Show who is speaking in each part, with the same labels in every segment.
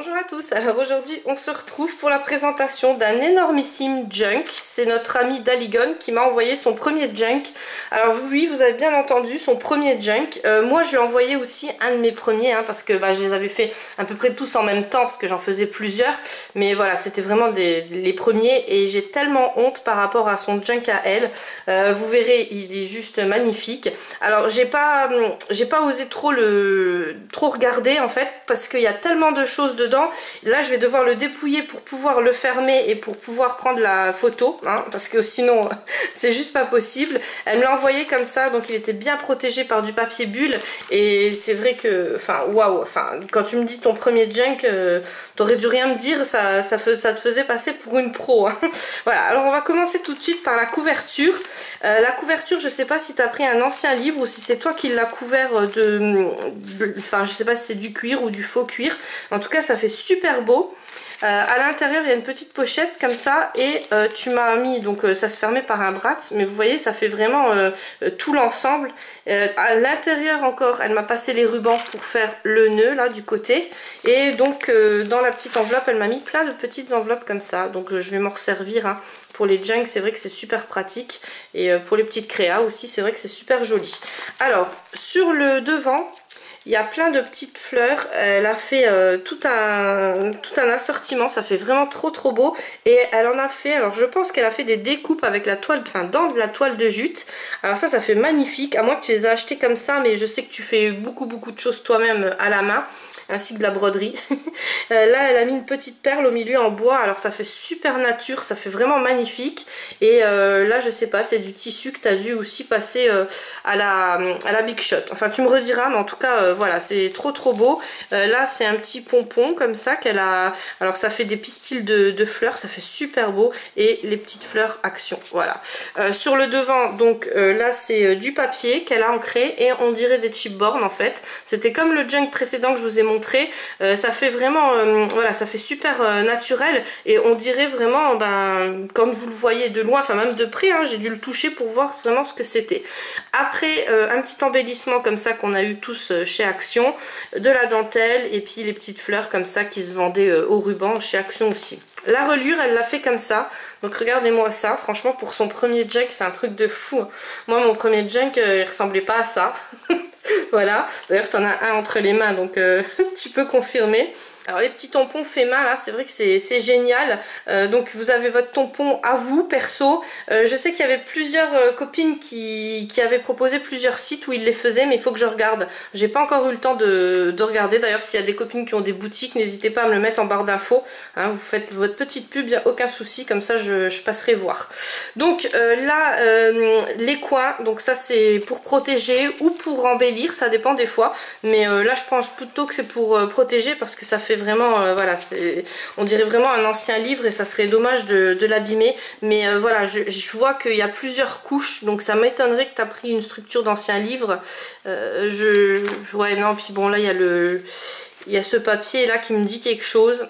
Speaker 1: Bonjour à tous, alors aujourd'hui on se retrouve pour la présentation d'un énormissime junk. C'est notre ami Daligon qui m'a envoyé son premier junk. Alors oui, vous avez bien entendu, son premier junk. Moi je lui ai envoyé aussi un de mes premiers parce que je les avais fait à peu près tous en même temps parce que j'en faisais plusieurs. Mais voilà, c'était vraiment les premiers et j'ai tellement honte par rapport à son junk à elle. Vous verrez, il est juste magnifique. Alors j'ai pas osé trop regarder en fait parce qu'il y a tellement de choses dedans. Là je vais devoir le dépouiller pour pouvoir le fermer et pour pouvoir prendre la photo parce que sinon c'est juste pas possible. Elle me l'a envoyé comme ça, donc il était bien protégé par du papier bulle et c'est vrai que waouh, quand tu me dis ton premier junk, t'aurais dû rien me dire, ça te faisait passer pour une pro Voilà, alors on va commencer tout de suite par la couverture. La couverture, je sais pas si t'as pris un ancien livre ou si c'est toi qui l'as couvert je sais pas si c'est du cuir ou du faux cuir. En tout cas ça fait super beau. À l'intérieur il y a une petite pochette comme ça et tu m'as mis, donc ça se fermait par un brat, mais vous voyez ça fait vraiment tout l'ensemble. À l'intérieur encore elle m'a passé les rubans pour faire le nœud là du côté, et donc dans la petite enveloppe elle m'a mis plein de petites enveloppes comme ça, donc je vais m'en resservir pour les junks. C'est vrai que c'est super pratique, et pour les petites créas aussi c'est vrai que c'est super joli. Alors sur le devant il y a plein de petites fleurs, elle a fait tout un assortiment, ça fait vraiment trop beau. Et elle en a fait, alors je pense qu'elle a fait des découpes avec la toile, dans de la toile de jute. Alors ça fait magnifique, à moins que tu les aies achetés comme ça, mais je sais que tu fais beaucoup de choses toi-même à la main, ainsi que de la broderie. Là elle a mis une petite perle au milieu en bois, alors ça fait super nature, ça fait vraiment magnifique. Et là je sais pas, c'est du tissu que tu as dû aussi passer à la Big Shot. Enfin tu me rediras, mais en tout cas voilà, c'est trop beau. Là c'est un petit pompon comme ça qu'elle a, alors ça fait des pistils de fleurs, ça fait super beau, et les petites fleurs action, voilà. Sur le devant donc là c'est du papier qu'elle a ancré et on dirait des chipboards en fait. C'était comme le junk précédent que je vous ai montré, ça fait vraiment voilà, ça fait super naturel, et on dirait vraiment quand vous le voyez de loin, enfin même de près, j'ai dû le toucher pour voir vraiment ce que c'était. Après un petit embellissement comme ça qu'on a eu tous chez Action, de la dentelle et puis les petites fleurs comme ça qui se vendaient au ruban chez Action aussi. La reliure elle l'a fait comme ça, donc regardez-moi ça, franchement pour son premier junk c'est un truc de fou. Moi mon premier junk il ressemblait pas à ça. Voilà, d'ailleurs tu en as un entre les mains, donc tu peux confirmer. Alors les petits tampons faits main là, c'est vrai que c'est génial. Donc vous avez votre tampon à vous perso. Je sais qu'il y avait plusieurs copines qui avaient proposé plusieurs sites où ils les faisaient, mais il faut que je regarde. J'ai pas encore eu le temps de regarder. D'ailleurs s'il y a des copines qui ont des boutiques, n'hésitez pas à me le mettre en barre d'infos. Vous faites votre petite pub, il n'y a aucun souci, comme ça je passerai voir. Donc là les coins, donc ça c'est pour protéger ou pour embellir, ça dépend des fois. Mais là je pense plutôt que c'est pour protéger, parce que ça fait vraiment voilà, on dirait vraiment un ancien livre et ça serait dommage de l'abîmer. Mais voilà, je vois qu'il y a plusieurs couches, donc ça m'étonnerait que tu as pris une structure d'ancien livre. Ouais non, puis bon là il y a ce papier là qui me dit quelque chose.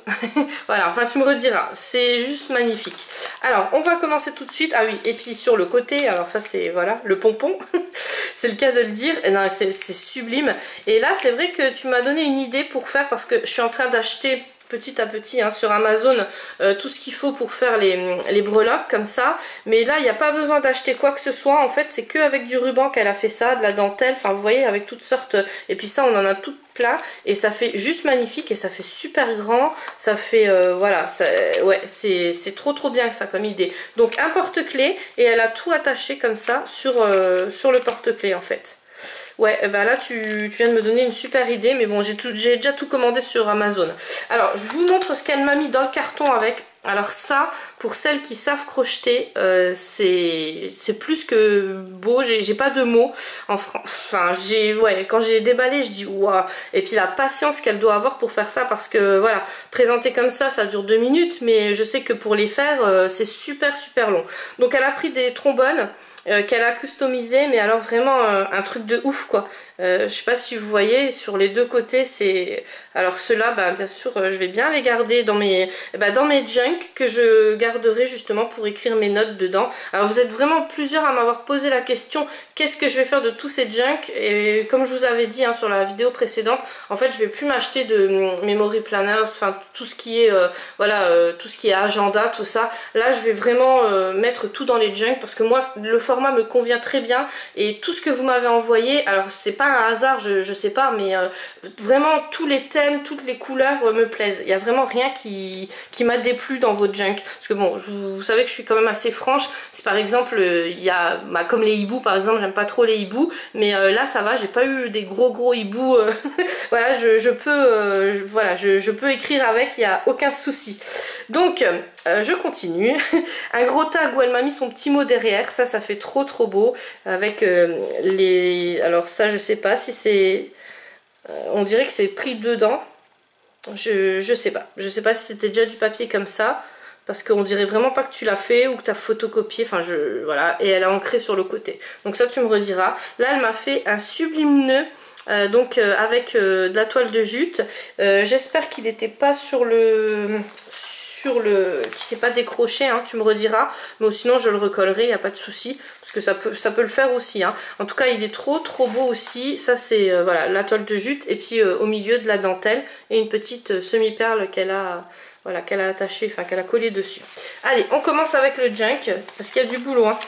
Speaker 1: Voilà, enfin tu me rediras, c'est juste magnifique. Alors on va commencer tout de suite. Ah oui, et puis sur le côté, alors ça c'est voilà le pompon. C'est le cas de le dire, c'est sublime. Et là c'est vrai que tu m'as donné une idée pour faire, parce que je suis en train d'acheter petit à petit sur Amazon tout ce qu'il faut pour faire les breloques comme ça. Mais là il n'y a pas besoin d'acheter quoi que ce soit, en fait c'est que avec du ruban qu'elle a fait ça, de la dentelle, enfin vous voyez, avec toutes sortes. Et puis ça on en a tout plein et ça fait juste magnifique, et ça fait super grand, ça fait voilà, ouais, c'est trop bien ça comme idée. Donc un porte-clés, et elle a tout attaché comme ça sur le porte-clés en fait. Ouais, là tu viens de me donner une super idée, mais bon j'ai déjà tout commandé sur Amazon. Alors je vous montre ce qu'elle m'a mis dans le carton avec. Alors ça, pour celles qui savent crocheter, c'est plus que beau, j'ai pas de mots. Enfin, ouais, quand j'ai déballé, je dis waouh. Et puis la patience qu'elle doit avoir pour faire ça, parce que voilà, présenter comme ça dure 2 minutes, mais je sais que pour les faire, c'est super long. Donc elle a pris des trombones qu'elle a customisés, mais alors vraiment un truc de ouf quoi. Je sais pas si vous voyez, sur les deux côtés, c'est... Alors ceux-là, bah, bien sûr, je vais bien les garder dans mes junk que je garderai justement pour écrire mes notes dedans. Alors vous êtes vraiment plusieurs à m'avoir posé la question, qu'est-ce que je vais faire de tous ces junk? Et comme je vous avais dit hein, sur la vidéo précédente, en fait je vais plus m'acheter de memory planners, enfin tout ce qui est tout ce qui est agenda, tout ça. Là je vais vraiment mettre tout dans les junk parce que moi le format me convient très bien et tout ce que vous m'avez envoyé, alors c'est pas un hasard, je sais pas, mais vraiment tous les thèmes, toutes les couleurs me plaisent. Il y a vraiment rien qui m'a déplu dans vos junk. Parce que bon, vous savez que je suis quand même assez franche. Si par exemple, il y a, comme les hiboux par exemple, j'aime pas trop les hiboux, mais là ça va, j'ai pas eu des gros hiboux. Voilà, je peux écrire avec, il n'y a aucun souci. Donc, je continue. Un gros tag où elle m'a mis son petit mot derrière, ça fait trop beau. Avec les... Alors ça, je sais pas si c'est... on dirait que c'est pris dedans. Je sais pas. Je sais pas si c'était déjà du papier comme ça. Parce qu'on dirait vraiment pas que tu l'as fait ou que tu as photocopié. Enfin, voilà. Et elle a ancré sur le côté. Donc ça, tu me rediras. Là, elle m'a fait un sublime nœud. Avec de la toile de jute. J'espère qu'il n'était pas qui s'est pas décroché, hein, tu me rediras, mais sinon je le recollerai, il n'y a pas de souci, parce que ça peut le faire aussi, hein. En tout cas il est trop beau aussi. Ça c'est voilà, la toile de jute et puis au milieu de la dentelle et une petite semi-perle qu'elle a attachée, enfin qu'elle a collé dessus. Allez, on commence avec le junk parce qu'il y a du boulot, hein.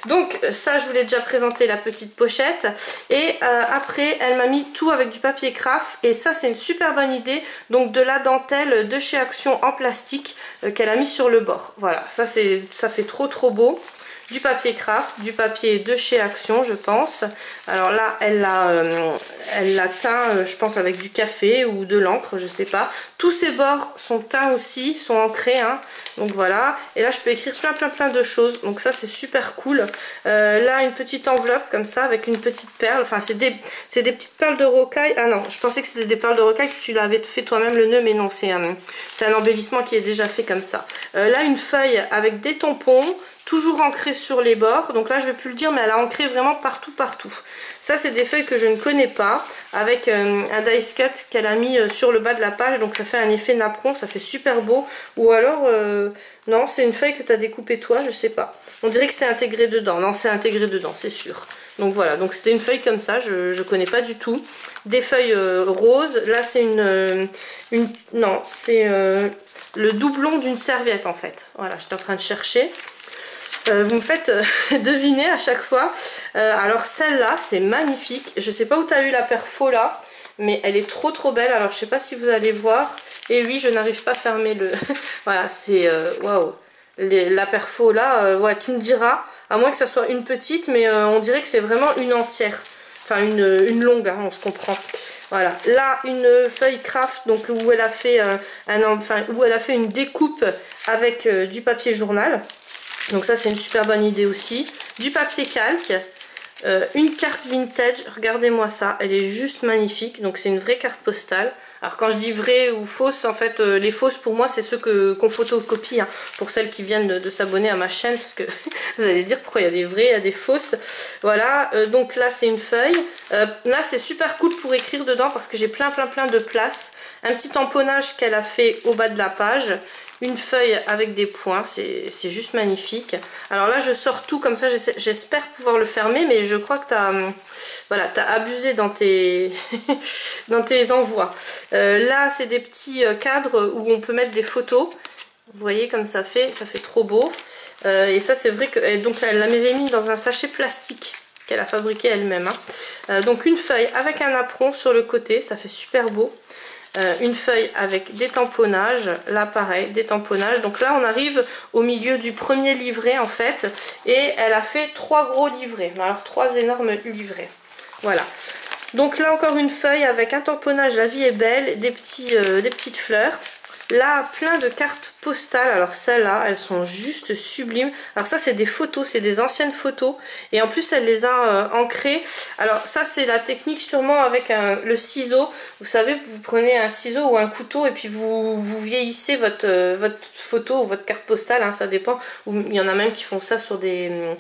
Speaker 1: Donc ça je vous l'ai déjà présenté, la petite pochette, et après elle m'a mis tout avec du papier craft, et ça c'est une super bonne idée, donc de la dentelle de chez Action en plastique qu'elle a mis sur le bord. Voilà, ça fait trop beau. Du papier craft, du papier de chez Action je pense. Alors là elle l'a teint je pense avec du café ou de l'encre, je sais pas. Tous ces bords sont teints aussi, sont ancrés, hein. Donc voilà, et là je peux écrire plein de choses, donc ça c'est super cool. Là une petite enveloppe comme ça avec une petite perle, enfin c'est des petites perles de rocaille. Ah non, je pensais que c'était des perles de rocaille, que tu l'avais fait toi-même le nœud, mais non, c'est un embellissement qui est déjà fait comme ça. Là une feuille avec des tampons, toujours ancrée sur les bords, donc là je vais plus le dire, mais elle a ancré vraiment partout. Ça c'est des feuilles que je ne connais pas, avec un dice cut qu'elle a mis sur le bas de la page, donc ça fait un effet napperon, ça fait super beau. Ou alors non, c'est une feuille que tu as découpée toi, je sais pas, on dirait que c'est intégré dedans. Non, c'est intégré dedans, c'est sûr. Donc voilà, donc c'était une feuille comme ça, je connais pas du tout. Des feuilles roses, là c'est non, c'est le doublon d'une serviette en fait. Voilà, j'étais en train de chercher. Vous me faites deviner à chaque fois. Alors celle-là, c'est magnifique. Je sais pas où tu as eu la perfo là, mais elle est trop belle. Alors je sais pas si vous allez voir. Et oui, je n'arrive pas à fermer le... Voilà, c'est... Waouh. La perfo là, ouais, tu me diras. À moins que ça soit une petite, mais on dirait que c'est vraiment une entière. Enfin, une longue, hein, on se comprend. Voilà, là une feuille craft, donc où elle a fait où elle a fait une découpe avec du papier journal. Donc ça c'est une super bonne idée aussi. Du papier calque, une carte vintage, regardez-moi ça, elle est juste magnifique. Donc c'est une vraie carte postale. Alors quand je dis vraie ou fausse, en fait les fausses pour moi c'est ceux qu'on photocopie, hein, pour celles qui viennent de s'abonner à ma chaîne, parce que vous allez dire pourquoi il y a des vraies, il y a des fausses. Voilà, donc là c'est une feuille. Là c'est super cool pour écrire dedans parce que j'ai plein de place. Un petit tamponnage qu'elle a fait au bas de la page. Une feuille avec des points, c'est juste magnifique. Alors là je sors tout comme ça, j'espère pouvoir le fermer, mais je crois que t'as abusé dans tes dans tes envois. Là c'est des petits cadres où on peut mettre des photos. Vous voyez comme ça fait trop beau. Et ça c'est vrai que donc elle l'avait mis dans un sachet plastique qu'elle a fabriqué elle-même, hein. Donc une feuille avec un apron sur le côté, ça fait super beau. Une feuille avec des tamponnages, là pareil, des tamponnages. Donc là on arrive au milieu du premier livret en fait, et elle a fait 3 gros livrets, alors 3 énormes livrets. Voilà, donc là encore une feuille avec un tamponnage, la vie est belle, des petites fleurs. Là, plein de cartes postales. Alors celles-là, elles sont juste sublimes. Alors ça, c'est des photos, c'est des anciennes photos. Et en plus, elle les a ancrées. Alors ça, c'est la technique sûrement avec le ciseau. Vous savez, vous prenez un ciseau ou un couteau et puis vous vieillissez votre photo ou votre carte postale, hein, ça dépend. Il y en a même qui font ça sur des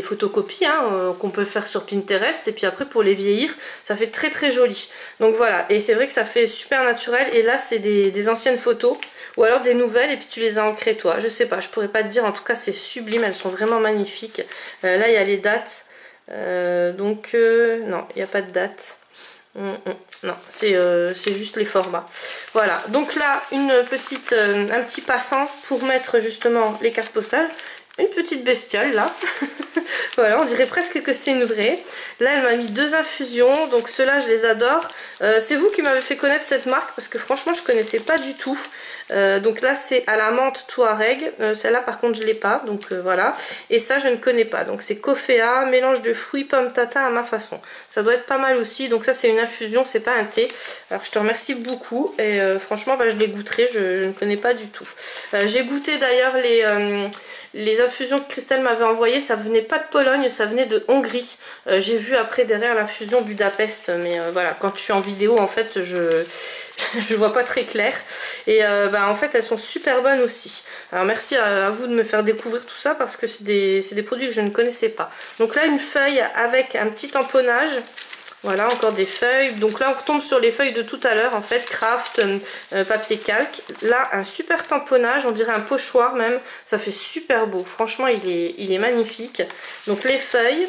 Speaker 1: photocopies hein, qu'on peut faire sur Pinterest. Et puis après, pour les vieillir, ça fait très très joli. Donc voilà, et c'est vrai que ça fait super naturel. Et là, c'est des anciennes photos ou alors des nouvelles et puis tu les as ancrées toi. Je sais pas, je pourrais pas te dire. En tout cas, c'est sublime, elles sont vraiment magnifiques. Là, il y a les dates. Non, il n'y a pas de date. Non, c'est juste les formats. Voilà, donc là, un petit passant pour mettre justement les cartes postales. Une petite bestiole là. Voilà, on dirait presque que c'est une vraie. Là, elle m'a mis 2 infusions, donc ceux-là, je les adore. C'est vous qui m'avez fait connaître cette marque parce que franchement, je connaissais pas du tout. Donc là, c'est à la menthe Touareg. Celle-là, par contre, je l'ai pas, donc voilà. Et ça, je ne connais pas. Donc c'est Coffea, mélange de fruits, pommes, tatin à ma façon. Ça doit être pas mal aussi. Donc ça, c'est une infusion, c'est pas un thé. Alors je te remercie beaucoup et franchement, bah, je les goûterai. Je ne connais pas du tout. J'ai goûté d'ailleurs les infusions que Christelle m'avait envoyées, ça venait pas de Pologne, ça venait de Hongrie. J'ai vu après derrière l'infusion Budapest, mais voilà, quand je suis en vidéo, en fait, je vois pas très clair. Et bah, en fait, elles sont super bonnes aussi. Alors merci à vous de me faire découvrir tout ça parce que c'est des produits que je ne connaissais pas. Donc là, une feuille avec un petit tamponnage. Voilà, encore des feuilles. Donc là, on retombe sur les feuilles de tout à l'heure, en fait, craft, papier calque. Là, un super tamponnage, on dirait un pochoir même. Ça fait super beau. Franchement, il est magnifique. Donc les feuilles,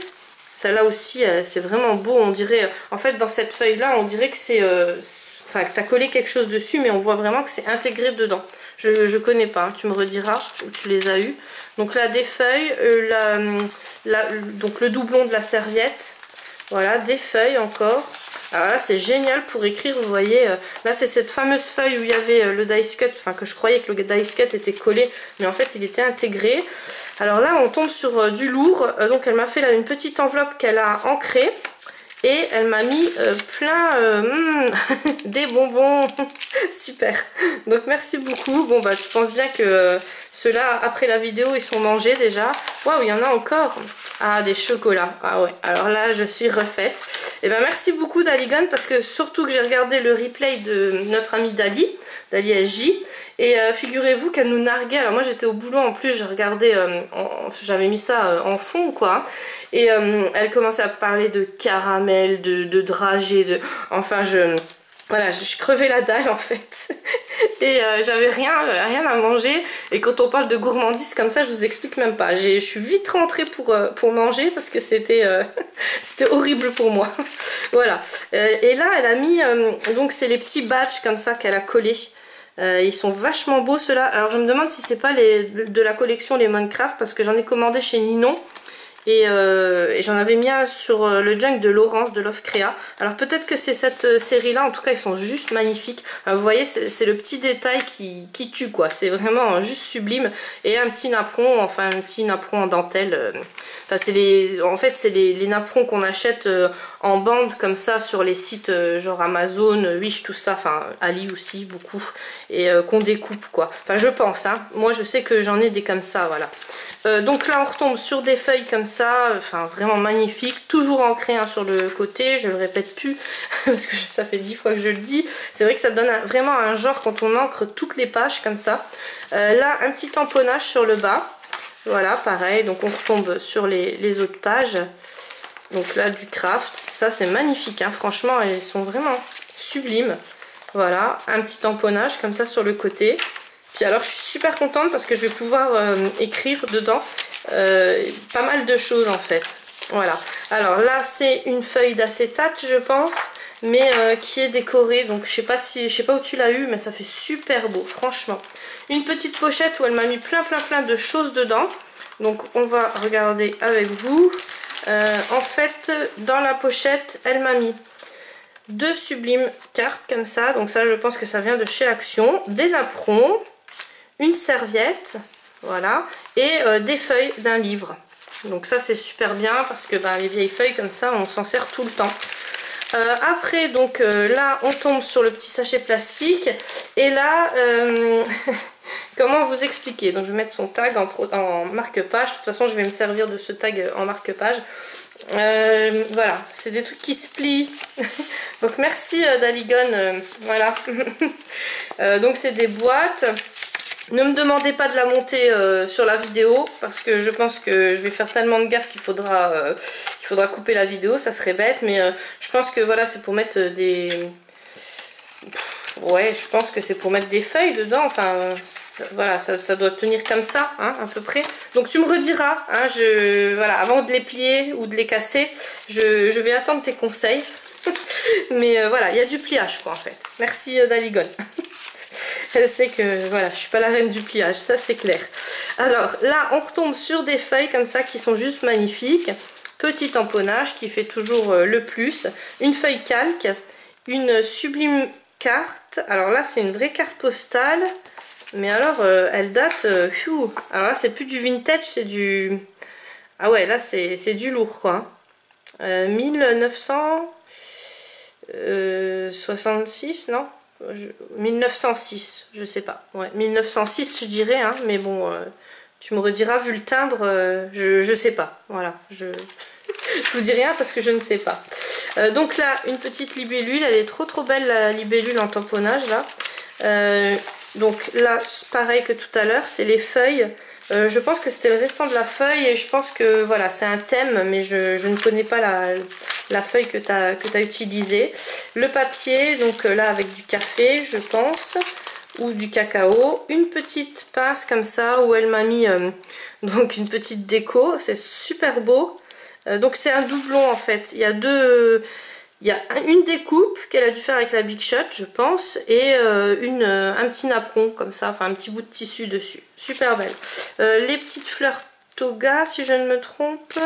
Speaker 1: celle-là aussi, c'est vraiment beau. On dirait, en fait, dans cette feuille-là, on dirait que c'est... Enfin, que tu as collé quelque chose dessus, mais on voit vraiment que c'est intégré dedans. Je connais pas, hein, tu me rediras où tu les as eues. Donc là, des feuilles, donc le doublon de la serviette. Voilà, des feuilles encore. Alors là, c'est génial pour écrire, vous voyez. Là, c'est cette fameuse feuille où il y avait le dice cut, enfin que je croyais que le dice cut était collé, mais en fait, il était intégré. Alors là, on tombe sur du lourd. Donc, elle m'a fait là une petite enveloppe qu'elle a ancrée. Et elle m'a mis plein des bonbons. Super. Donc merci beaucoup. Bon bah je pense bien que ceux-là, après la vidéo, ils sont mangés déjà. Waouh, il y en a encore. Ah, des chocolats. Ah ouais, alors là, je suis refaite. Et ben merci beaucoup Daligon parce que surtout que j'ai regardé le replay de notre amie Dali SJ. Et figurez-vous qu'elle nous narguait. Alors moi j'étais au boulot en plus, je regardais, j'avais mis ça en fond quoi. Et elle commençait à parler de caramel, de dragée, enfin voilà, je crevais la dalle en fait. Et j'avais rien à manger. Et quand on parle de gourmandise comme ça, je vous explique même pas. Je suis vite rentrée pour manger parce que c'était horrible pour moi. Voilà. Et là, elle a mis, donc c'est les petits badges comme ça qu'elle a collés. Ils sont vachement beaux ceux-là. Alors je me demande si c'est pas de la collection les Minecraft parce que j'en ai commandé chez Ninon. Et j'en avais mis un sur le junk de Laurence de Love Créa. Alors peut-être que c'est cette série là, en tout cas ils sont juste magnifiques. Vous voyez c'est le petit détail qui tue quoi, c'est vraiment juste sublime. Et un petit napperon, enfin un petit napperon en dentelle. Enfin en fait c'est les napperons qu'on achète en bande comme ça sur les sites genre Amazon, Wish, tout ça, enfin Ali aussi beaucoup. Et qu'on découpe quoi. Enfin je pense, hein. Moi je sais que j'en ai des comme ça, voilà. Donc là on retombe sur des feuilles comme ça, enfin vraiment magnifique, toujours ancré hein, sur le côté, je le répète plus parce que ça fait 10 fois que je le dis. C'est vrai que ça donne vraiment un genre quand on encre toutes les pages comme ça. Là un petit tamponnage sur le bas, voilà pareil, donc on retombe sur les autres pages. Donc là du craft, ça c'est magnifique, hein. Franchement elles sont vraiment sublimes. Voilà, un petit tamponnage comme ça sur le côté. Puis alors je suis super contente parce que je vais pouvoir écrire dedans pas mal de choses en fait. Voilà. Alors là c'est une feuille d'acétate je pense, mais qui est décorée. Donc je sais pas où tu l'as eu, mais ça fait super beau franchement. Une petite pochette où elle m'a mis plein de choses dedans. Donc on va regarder avec vous. En fait dans la pochette elle m'a mis 2 sublimes cartes comme ça. Donc ça je pense que ça vient de chez Action. Des napperons. Une serviette, voilà, et des feuilles d'un livre. Donc ça c'est super bien parce que les vieilles feuilles comme ça on s'en sert tout le temps. Après, donc là, on tombe sur le petit sachet plastique. Et là, comment vous expliquer? Donc, je vais mettre son tag en marque-page. De toute façon, je vais me servir de ce tag en marque-page. Voilà, c'est des trucs qui se plient. Donc, merci Daligon. Voilà. Donc, c'est des boîtes. Ne me demandez pas de la monter sur la vidéo parce que je pense que je vais faire tellement de gaffe qu'il faudra couper la vidéo, ça serait bête, mais je pense que voilà, c'est pour mettre des... Ouais, je pense que c'est pour mettre des feuilles dedans, enfin voilà, ça doit tenir comme ça, hein, à peu près. Donc tu me rediras, hein, voilà, avant de les plier ou de les casser, je vais attendre tes conseils. Mais voilà, il y a du pliage quoi en fait. Merci Daligon. Elle sait que voilà, je suis pas la reine du pliage, ça c'est clair. Alors là, on retombe sur des feuilles comme ça qui sont juste magnifiques. Petit tamponnage qui fait toujours le plus. Une feuille calque, une sublime carte. Alors là, c'est une vraie carte postale. Mais alors, elle date... alors là, c'est plus du vintage, c'est du... Ah ouais, là, c'est du lourd, quoi. 1966, non 1906, je sais pas. Ouais, 1906 je dirais, hein, mais bon, tu me rediras vu le timbre, je sais pas. Voilà, je vous dis rien parce que je ne sais pas. Donc là, une petite libellule, elle est trop belle la libellule en tamponnage là. Donc là, pareil que tout à l'heure, c'est les feuilles. Je pense que c'était le restant de la feuille et je pense que voilà, c'est un thème, mais je ne connais pas la feuille que tu as utilisée. Le papier, donc là avec du café, je pense, ou du cacao. Une petite pince comme ça où elle m'a mis donc une petite déco, c'est super beau. Donc c'est un doublon en fait, il y a une découpe qu'elle a dû faire avec la Big Shot, je pense, et un petit napperon comme ça, enfin un petit bout de tissu dessus. Super belle. Les petites fleurs toga, si je ne me trompe.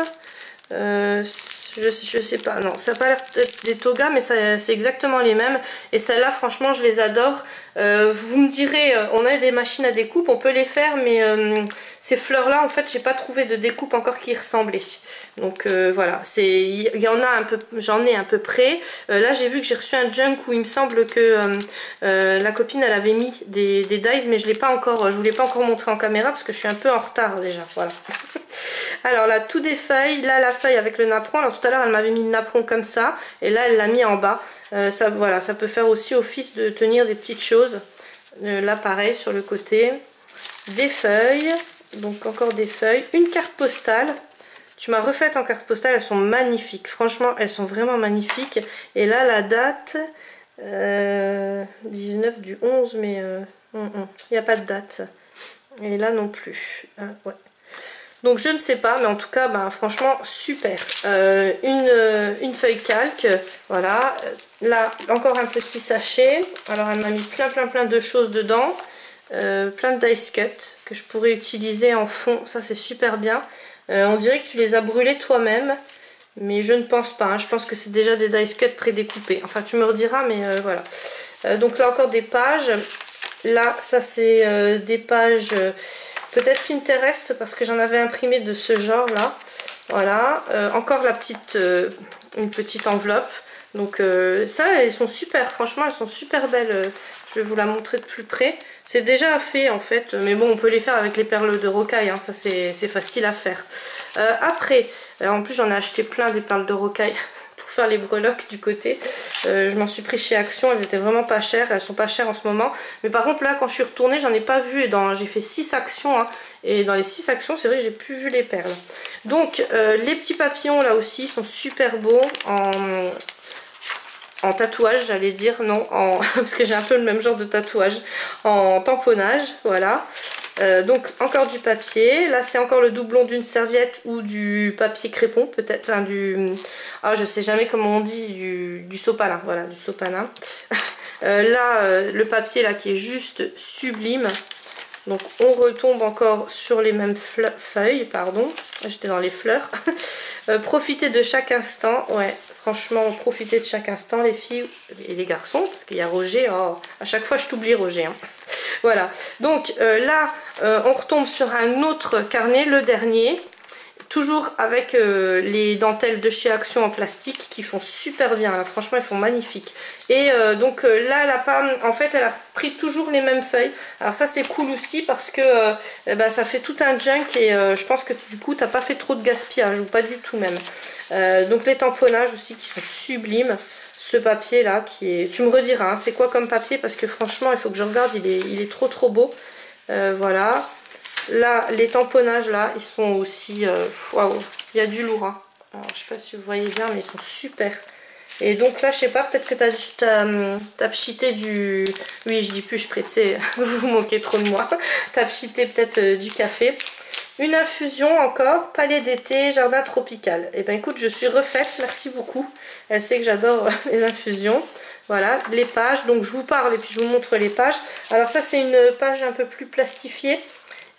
Speaker 1: Je sais pas, non, ça n'a pas l'air d'être des togas, mais c'est exactement les mêmes. Et celles-là, franchement, je les adore. Vous me direz, on a des machines à découpe, on peut les faire, mais ces fleurs-là, en fait, j'ai pas trouvé de découpe encore qui ressemblait. Donc voilà, il y en a un peu, j'en ai à peu près. Là, j'ai vu que j'ai reçu un junk où il me semble que la copine, elle avait mis des dies, mais je l'ai pas encore, je vous l'ai pas encore montré en caméra parce que je suis un peu en retard déjà. Voilà. Alors là, tout des feuilles. Là, la feuille avec le napperon. Alors tout à l'heure, elle m'avait mis le napperon comme ça. Et là, elle l'a mis en bas. Ça, voilà, ça peut faire aussi office de tenir des petites choses. Là, pareil, sur le côté. Des feuilles. Donc, encore des feuilles. Une carte postale. Tu m'as refaite en carte postale. Elles sont magnifiques. Franchement, elles sont vraiment magnifiques. Et là, la date... 19 du 11, mais... il n'y a pas de date. Et là non plus. Ouais. Donc je ne sais pas, mais en tout cas, bah, franchement, super. Une feuille calque, voilà. Là, encore un petit sachet. Alors, elle m'a mis plein de choses dedans. Plein de dice cut que je pourrais utiliser en fond. Ça, c'est super bien. On dirait que tu les as brûlés toi-même. Mais je ne pense pas. Hein. Je pense que c'est déjà des dice cut prédécoupés. Enfin, tu me rediras, mais voilà. Donc là, encore des pages. Là, ça, c'est des pages... peut-être Pinterest parce que j'en avais imprimé de ce genre là. Voilà. Encore une petite enveloppe. Donc ça, elles sont super. Franchement, elles sont super belles. Je vais vous la montrer de plus près. C'est déjà fait en fait. Mais bon, on peut les faire avec les perles de rocaille. Hein, ça, c'est facile à faire. Après, en plus, j'en ai acheté plein des perles de rocaille. Faire les breloques du côté. Je m'en suis pris chez Action, elles étaient vraiment pas chères, elles sont pas chères en ce moment. Mais par contre là quand je suis retournée, j'en ai pas vu, et j'ai fait 6 actions, hein, et dans les 6 actions c'est vrai que j'ai plus vu les perles. Donc les petits papillons là aussi sont super beaux en tatouage, j'allais dire, non, parce que j'ai un peu le même genre de tatouage, en tamponnage, voilà. Donc encore du papier, là c'est encore le doublon d'une serviette ou du papier crépon peut-être, enfin je sais jamais comment on dit, du sopalin, voilà, du sopalin. Là le papier là qui est juste sublime. Donc on retombe encore sur les mêmes feuilles, pardon, j'étais dans les fleurs. Profitez de chaque instant, ouais, franchement profitez de chaque instant les filles et les garçons, parce qu'il y a Roger, oh, à chaque fois je t'oublie Roger. Hein. Voilà, donc là on retombe sur un autre carnet, le dernier, Toujours avec les dentelles de chez Action en plastique qui font super bien, là, franchement ils font magnifique. Et donc là elle a pas, en fait elle a pris toujours les mêmes feuilles. Alors ça c'est cool aussi parce que ça fait tout un junk et je pense que du coup t'as pas fait trop de gaspillage ou pas du tout même. Donc les tamponnages aussi qui sont sublimes. Ce papier là qui est, tu me rediras hein, c'est quoi comme papier parce que franchement il faut que je regarde, il est trop beau. Voilà. Là, les tamponnages, là, ils sont aussi... Waouh, il y a du lourd. Hein. Alors, je sais pas si vous voyez bien, mais ils sont super. Et donc là, je sais pas, peut-être que t'as pchité du... Oui, je dis plus, je prêtais, vous moquez trop de moi. T'as pchité peut-être du café. Une infusion encore, palais d'été, jardin tropical. Et ben écoute, je suis refaite, merci beaucoup. Elle sait que j'adore les infusions. Voilà, les pages, donc je vous parle et puis je vous montre les pages. Alors ça, c'est une page un peu plus plastifiée.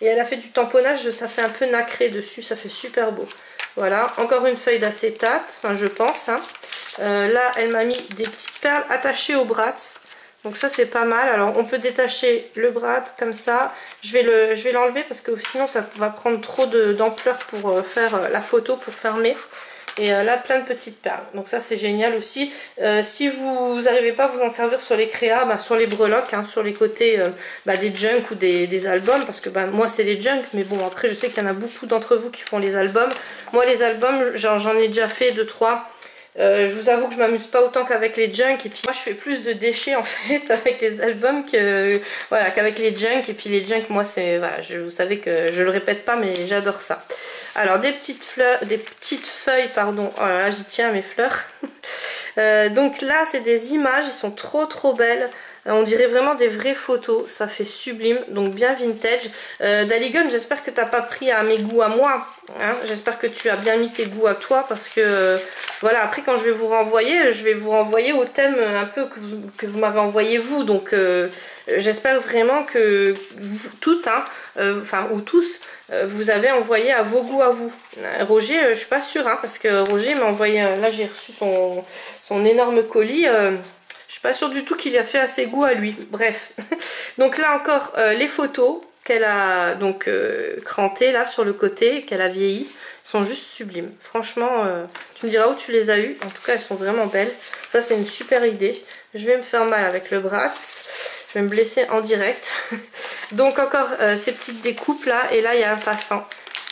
Speaker 1: Et elle a fait du tamponnage, ça fait un peu nacré dessus, ça fait super beau. Voilà, encore une feuille d'acétate, enfin je pense. Hein. Là, elle m'a mis des petites perles attachées au bras. Donc ça c'est pas mal. Alors on peut détacher le bras comme ça. Je vais l'enlever parce que sinon ça va prendre trop d'ampleur pour faire la photo, pour fermer. Et là plein de petites perles, donc ça c'est génial aussi. Si vous n'arrivez pas à vous en servir sur les créas, sur les breloques, hein, sur les côtés des junks ou des albums, parce que moi c'est les junks, mais bon après je sais qu'il y en a beaucoup d'entre vous qui font les albums. Moi les albums j'en ai déjà fait 2-3. Je vous avoue que je m'amuse pas autant qu'avec les junks, et puis moi je fais plus de déchets en fait avec les albums que voilà qu'avec les junks. Et puis les junks, moi c'est voilà, vous savez que je le répète pas, mais j'adore ça. Alors des petites feuilles, pardon. Oh là là, j'y tiens à mes fleurs. Donc là c'est des images, ils sont trop belles. On dirait vraiment des vraies photos, ça fait sublime, donc bien vintage. Daligun, j'espère que t'as pas pris à mes goûts à moi, hein. J'espère que tu as bien mis tes goûts à toi, parce que voilà, après quand je vais vous renvoyer au thème un peu que vous m'avez envoyé vous, donc j'espère vraiment que vous, toutes, hein, ou tous, vous avez envoyé à vos goûts à vous. Roger, je suis pas sûre, hein, parce que Roger m'a envoyé, là j'ai reçu son énorme colis. Je suis pas sûre du tout qu'il a fait assez goût à lui. Bref. Donc là encore, les photos qu'elle a donc crantées là sur le côté, qu'elle a vieilli, sont juste sublimes. Franchement, tu me diras où tu les as eues. En tout cas, elles sont vraiment belles. Ça, c'est une super idée. Je vais me faire mal avec le bras. Je vais me blesser en direct. Donc encore ces petites découpes là. Et là, il y a un passant.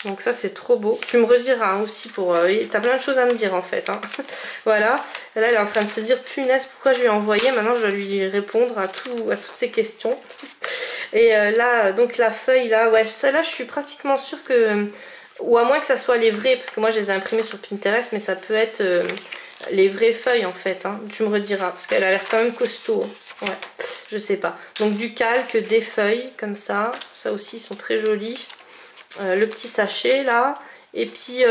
Speaker 1: Donc ça c'est trop beau. Tu me rediras hein, aussi pour... t'as plein de choses à me dire en fait. Hein. Voilà. Et là elle est en train de se dire punaise pourquoi je lui ai envoyé. Maintenant je dois lui répondre à toutes ces questions. Et là donc la feuille là. Ouais celle-là je suis pratiquement sûre que... Ou à moins que ça soit les vraies. Parce que moi je les ai imprimées sur Pinterest. Mais ça peut être les vraies feuilles en fait. Hein. Tu me rediras. Parce qu'elle a l'air quand même costaud. Ouais. Je sais pas. Donc du calque, des feuilles comme ça. Ça aussi ils sont très jolis. Le petit sachet là et puis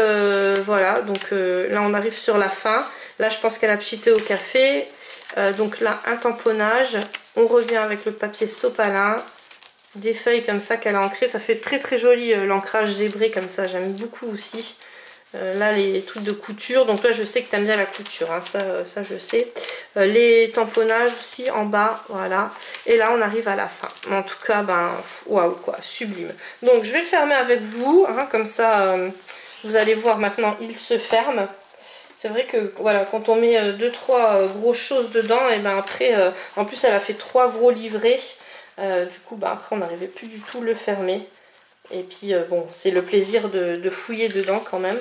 Speaker 1: voilà donc là on arrive sur la fin. Là je pense qu'elle a pchité au café, donc là un tamponnage, on revient avec le papier sopalin, des feuilles comme ça qu'elle a ancrées, ça fait très joli l'ancrage zébré comme ça, j'aime beaucoup aussi. Là les trucs de couture, donc là je sais que tu aimes bien la couture, hein, ça je sais. Les tamponnages aussi en bas, voilà. Et là on arrive à la fin. En tout cas, waouh quoi, sublime. Donc je vais le fermer avec vous, hein, comme ça vous allez voir maintenant il se ferme. C'est vrai que voilà, quand on met 2-3 grosses choses dedans, et après, en plus elle a fait 3 gros livrets. Du coup après on n'arrivait plus du tout le fermer. Et puis bon, c'est le plaisir de fouiller dedans quand même.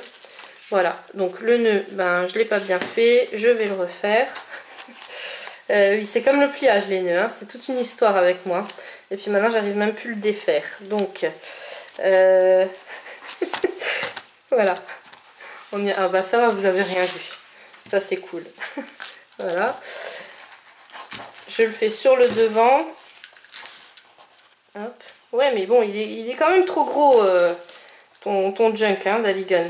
Speaker 1: Voilà, donc le nœud, je ne l'ai pas bien fait, je vais le refaire. Oui, c'est comme le pliage les nœuds, hein, c'est toute une histoire avec moi. Et puis maintenant j'arrive même plus le défaire. Donc, voilà. Ah ça va, vous avez rien vu. Ça c'est cool. Voilà. Je le fais sur le devant. Hop. Ouais, mais bon, il est quand même trop gros, ton junk, hein, Daligun.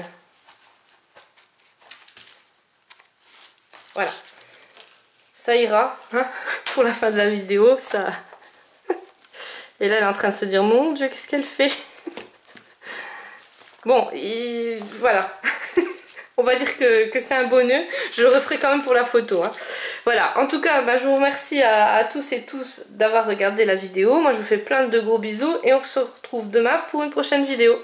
Speaker 1: Voilà. Ça ira, hein, pour la fin de la vidéo, ça... Et là, elle est en train de se dire, mon Dieu, qu'est-ce qu'elle fait? Bon, voilà. On va dire que c'est un beau nœud. Je le referai quand même pour la photo, hein. Voilà, en tout cas, je vous remercie à tous et tous d'avoir regardé la vidéo. Moi, je vous fais plein de gros bisous et on se retrouve demain pour une prochaine vidéo.